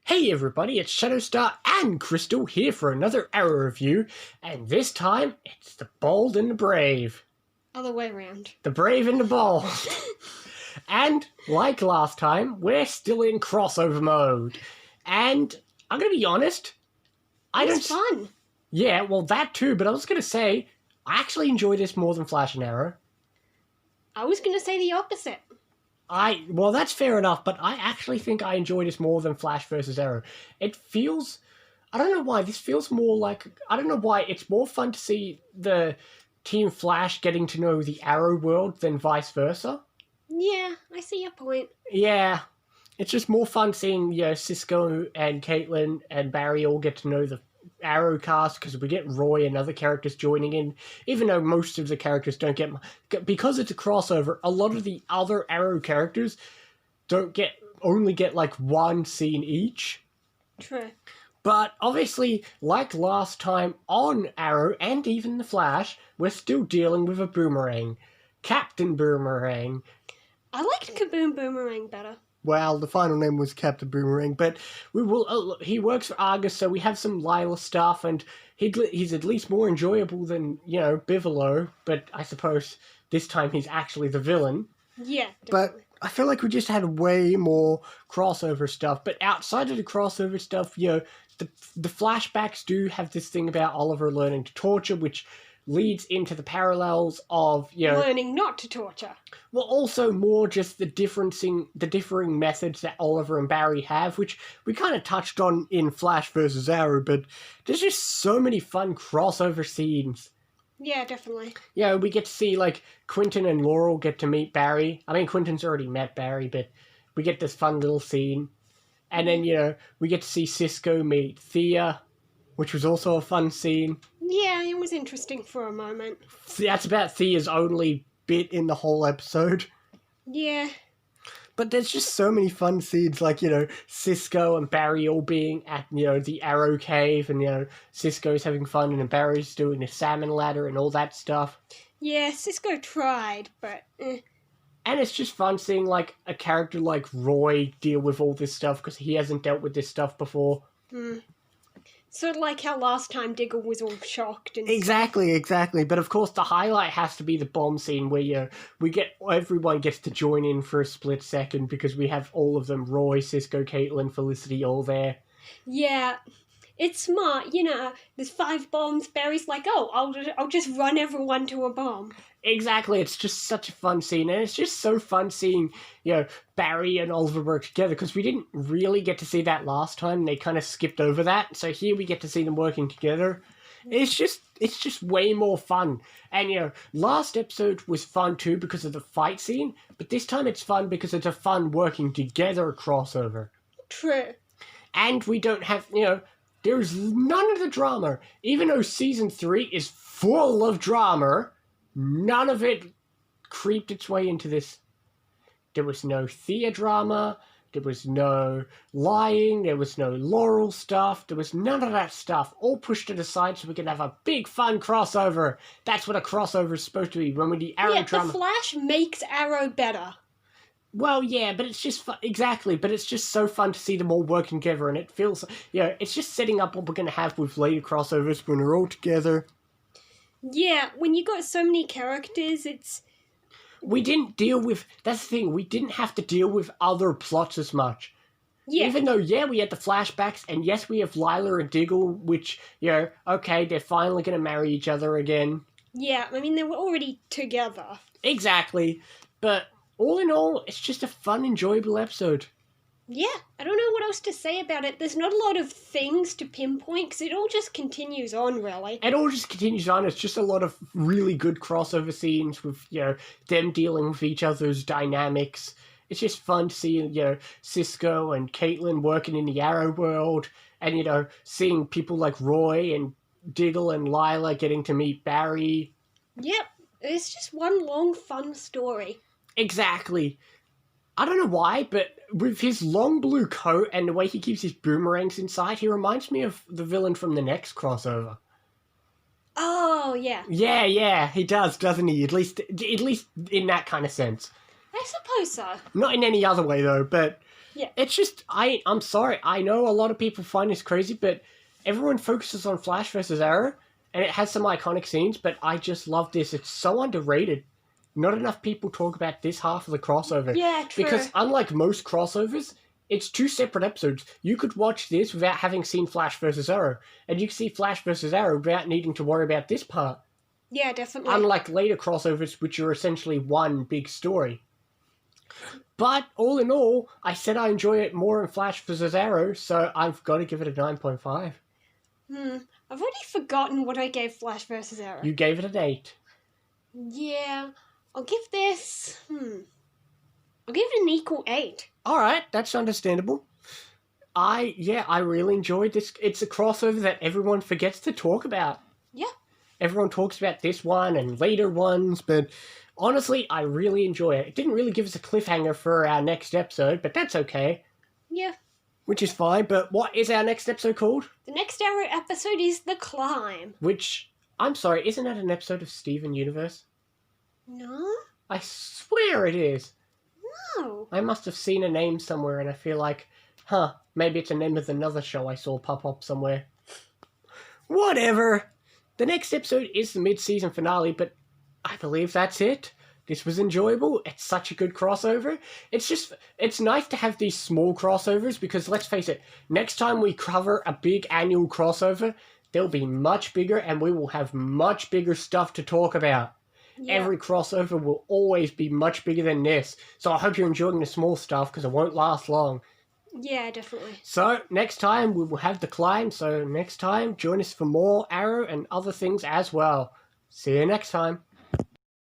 Hey everybody, it's Shadowstar and Crystal here for another Arrow review, and this time it's the bold and the brave. Other way around. The brave and the bold. And, like last time, we're still in crossover mode. And, I'm gonna be honest, It's fun. Yeah, well that too, but I was gonna say, I actually enjoy this more than Flash and Arrow. I was going to say the opposite. Well, that's fair enough, but I actually think I enjoy this more than Flash versus Arrow. It feels, I don't know why, this feels more like, I don't know why, it's more fun to see the Team Flash getting to know the Arrow world than vice versa. Yeah, I see your point. Yeah, it's just more fun seeing, Cisco and Caitlin and Barry all get to know the Arrow cast, because we get Roy and other characters joining in, even though most of the characters don't get, because it's a crossover, a lot of the other Arrow characters only get like one scene each. True. But obviously, like last time on Arrow and even the Flash, we're still dealing with a Boomerang. Captain Boomerang. I liked Kaboom Boomerang better. Well, the final name was Captain Boomerang, but he works for Argus, so we have some Lila stuff, and he's at least more enjoyable than, Bivolo, but I suppose this time he's actually the villain. Yeah, But definitely. I feel like we just had way more crossover stuff, but outside of the crossover stuff, the flashbacks do have this thing about Oliver learning to torture, which leads into the parallels of, learning not to torture. Well, also more just the differing methods that Oliver and Barry have, which we kind of touched on in Flash versus Arrow, but there's just so many fun crossover scenes. Yeah, definitely. Yeah, we get to see, like, Quentin and Laurel get to meet Barry. I mean, Quentin's already met Barry, but we get this fun little scene. And then, we get to see Cisco meet Thea, which was also a fun scene. Yeah, it was interesting for a moment. That's about Thea's only bit in the whole episode. Yeah. But there's just so many fun scenes, like, Cisco and Barry all being at, the Arrow Cave, and, Cisco's having fun, and Barry's doing the salmon ladder and all that stuff. Yeah, Cisco tried, but... And it's just fun seeing, like, a character like Roy deal with all this stuff, because he hasn't dealt with this stuff before. Sort of like how last time Diggle was all shocked and Exactly. But of course the highlight has to be the bomb scene where everyone gets to join in for a split second because we have all of them, Roy, Cisco, Caitlin, Felicity, all there. Yeah, it's smart. There's 5 bombs. Barry's like, oh, I'll just run everyone to a bomb. Exactly, it's just such a fun scene, and it's just so fun seeing, Barry and Oliver work together, because we didn't really get to see that last time. They kind of skipped over that, so here we get to see them working together. It's just way more fun. And, last episode was fun too because of the fight scene, but this time it's fun because it's a fun working together crossover. True. And we don't have, there's none of the drama. Even though Season 3 is full of drama, none of it creeped its way into this. There was no Thea drama, there was no lying, there was no Laurel stuff, there was none of that stuff. All pushed to the side so we can have a big fun crossover. That's what a crossover is supposed to be, when we do Arrow drama. The Flash makes Arrow better. Well, yeah, but it's just exactly, but it's just so fun to see them all working together, and it feels, it's just setting up what we're going to have with later crossovers when we're all together. Yeah, when you got so many characters, it's... We didn't deal with... That's the thing, we didn't have to deal with other plots as much. Yeah. Even though, we had the flashbacks, and yes, we have Lila and Diggle, which, okay, they're finally going to marry each other again. Yeah, I mean, they were already together. Exactly, but all in all, it's just a fun, enjoyable episode. Yeah, I don't know what else to say about it. There's not a lot of things to pinpoint, because it all just continues on, really. It all just continues on. It's just a lot of really good crossover scenes with, them dealing with each other's dynamics. It's just fun to see, Cisco and Caitlin working in the Arrow world, and, seeing people like Roy and Diggle and Lila getting to meet Barry. Yep, it's just one long, fun story. Exactly. I don't know why, but with his long blue coat and the way he keeps his boomerangs inside, he reminds me of the villain from the next crossover. Oh, yeah. Yeah, he does, doesn't he? At least in that kind of sense. I suppose so. Not in any other way, though, but Yeah. It's just, I'm sorry. I know a lot of people find this crazy, but everyone focuses on Flash versus Arrow, and it has some iconic scenes, but I just love this. It's so underrated. Not enough people talk about this half of the crossover. Yeah, true. Because unlike most crossovers, it's 2 separate episodes. You could watch this without having seen Flash versus Arrow, and you can see Flash versus Arrow without needing to worry about this part. Yeah, definitely. Unlike later crossovers, which are essentially one big story. But all in all, I said I enjoy it more in Flash vs. Arrow, so I've got to give it a 9.5. I've already forgotten what I gave Flash versus Arrow. You gave it an 8. Yeah, I'll give this. I'll give it an equal 8. All right, that's understandable. I really enjoyed this. It's a crossover that everyone forgets to talk about. Yeah. Everyone talks about this one and later ones, but honestly, I really enjoy it. It didn't really give us a cliffhanger for our next episode, but that's okay. Yeah. Which is fine, but what is our next episode called? The next Arrow episode is The Climb. Which, I'm sorry, isn't that an episode of Steven Universe? No? I swear it is. No. I must have seen a name somewhere and I feel like, maybe it's a name of another show I saw pop up somewhere. Whatever. The next episode is the mid-season finale, but I believe that's it. This was enjoyable. It's such a good crossover. It's nice to have these small crossovers because, let's face it, next time we cover a big annual crossover, they'll be much bigger and we will have much bigger stuff to talk about. Yeah. Every crossover will always be much bigger than this. So I hope you're enjoying the small stuff because it won't last long. Yeah, definitely. So next time we will have The Climb. So next time, join us for more Arrow and other things as well. See you next time.